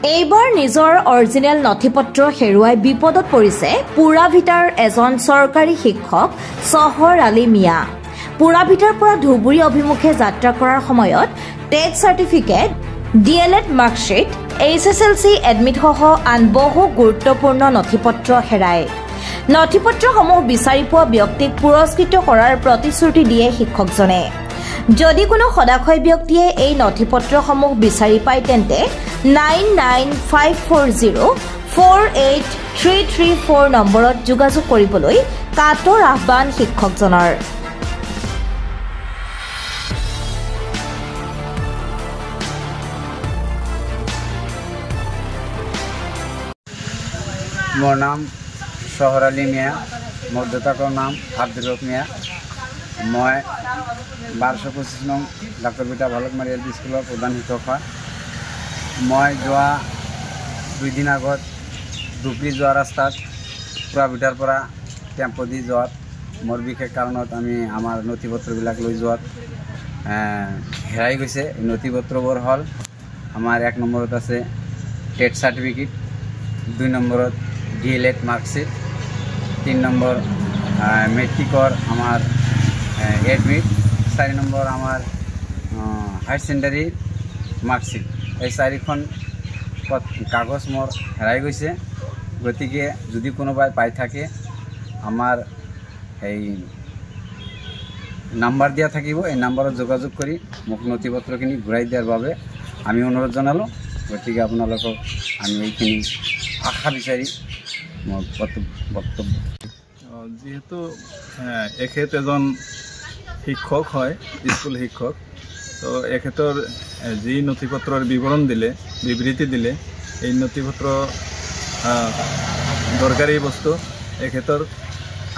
এইবাৰ নিজৰ অৰিজিনেল নথিপত্ৰ হেৰুৱাই বিপদত পৰিছে পুৰাভিটাৰ এজন চৰকাৰী শিক্ষক চহৰ আলী মিয়া। পুৰাভিটাৰ পৰা ধুবুৰী অভিমুখে যাত্ৰা কৰাৰ সময়ত TET certificate, DElEd marksheet, HSLC admit সহ আন বহু গুৰুত্বপূৰ্ণ নথিপত্ৰ হেৰায়। নথিপত্ৰসমূহ বিচাৰি পোৱা ব্যক্তিক পুৰস্কৃত কৰাৰ প্ৰতিশ্ৰুতি দিয়ে শিক্ষকজনে। যদি কোনো সদাশয় ব্যক্তিয়ে এই নথিপত্ৰসমূহ বিচাৰি পায় তেন্তে 9954048334 নম্বৰত যোগাযোগ কৰিবলৈ কাটৰ আহ্বান শিক্ষকজনৰ। मोर नाम शहर आली मिया, मोर देउताকৰ नाम আব্দুল ৰব মিয়া। মই 1225 নং ডাক্তৰ বিটা ভালকমাৰী এল পি স্কুলৰ প্ৰধান শিক্ষক হয়। মই যোৱা 2 দিন আগত ধুবুৰী যোৱা ৰাস্তাত পুৰাভিটাৰ পৰা টেম্পো দি যোৱাত মোৰ বিশেষ কাৰণত আমি আমাৰ নথিপত্ৰবিলাক লৈ যোৱাত হেৰাই গৈছে। নথিপত্ৰবোৰ হ'ল আমাৰ 1 নম্বৰত আছে টেট চাৰ্টিফিকেট, 2 নম্বৰত ডিএলএড মাৰ্কশিট, 3 নম্বৰ মেট্ৰিকৰ আমাৰ এডমিট, 4 নম্বৰ আমাৰ হায়াৰ সেকেন্ডাৰি মাৰ্কশিট। এই 4খন কাগজ মোৰ হেৰাই গৈছে। গতিকে যদি কোনোবাই পাই থাকে আমাৰ এই নাম্বাৰ দিয়া থাকিব, এই নাম্বাৰত যোগাযোগ কৰি মোক নথিপত্ৰখিনি ঘূৰাই দিয়াৰ বাবে আমি অনুৰোধ জনালোঁ। গতিকে আপোনালোকক আমি এইখিনি আশা বিচাৰি মোৰ বক্তব্য। যেহেতু এখেত এজন শিক্ষক হয়, স্কুল শিক্ষক, তো এখেতৰ যি নথিপত্ৰৰ বিৱৰণ দিলে, বিবৃতি দিলে, এই নথিপত্ৰ দৰকাৰী বস্তু এখেতৰ।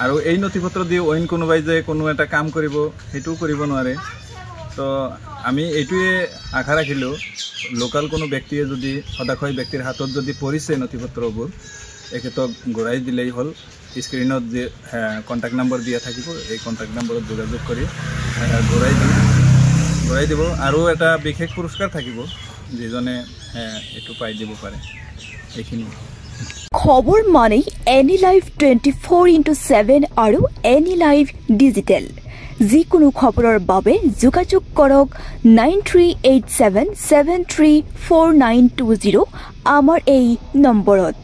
আৰু এই নথিপত্ৰ দি অইন কোনোবাই যে কোনো এটা কাম কৰিব সেইটোও কৰিব নোৱাৰে। তো আমি এইটোৱে আশা ৰাখিলোঁ, লোকাল কোনো ব্যক্তিয়ে যদি সদাশয় ব্যক্তিৰ হাতত যদি পৰিছে নথিপত্ৰবোৰ, এখেতক ঘূৰাই দিলেই হ'ল। স্ক্ৰীণত যে কণ্টেক্ট নম্বৰ দিয়া থাকিব, এই কণ্টেক্ট নম্বৰত যোগাযোগ কৰি ঘূৰাই দিব। আৰু এটা বিশেষ পুৰস্কাৰ থাকিব, যিজনে এইটো পাই দিব পাৰে। এইখিনি খবৰ মানে এনি লাইভ 24/7 আৰু এনি লাইভ ডিজিটেল। যিকোনো খবৰৰ বাবে যোগাযোগ কৰক 9387734920 আমাৰ এই নম্বৰত।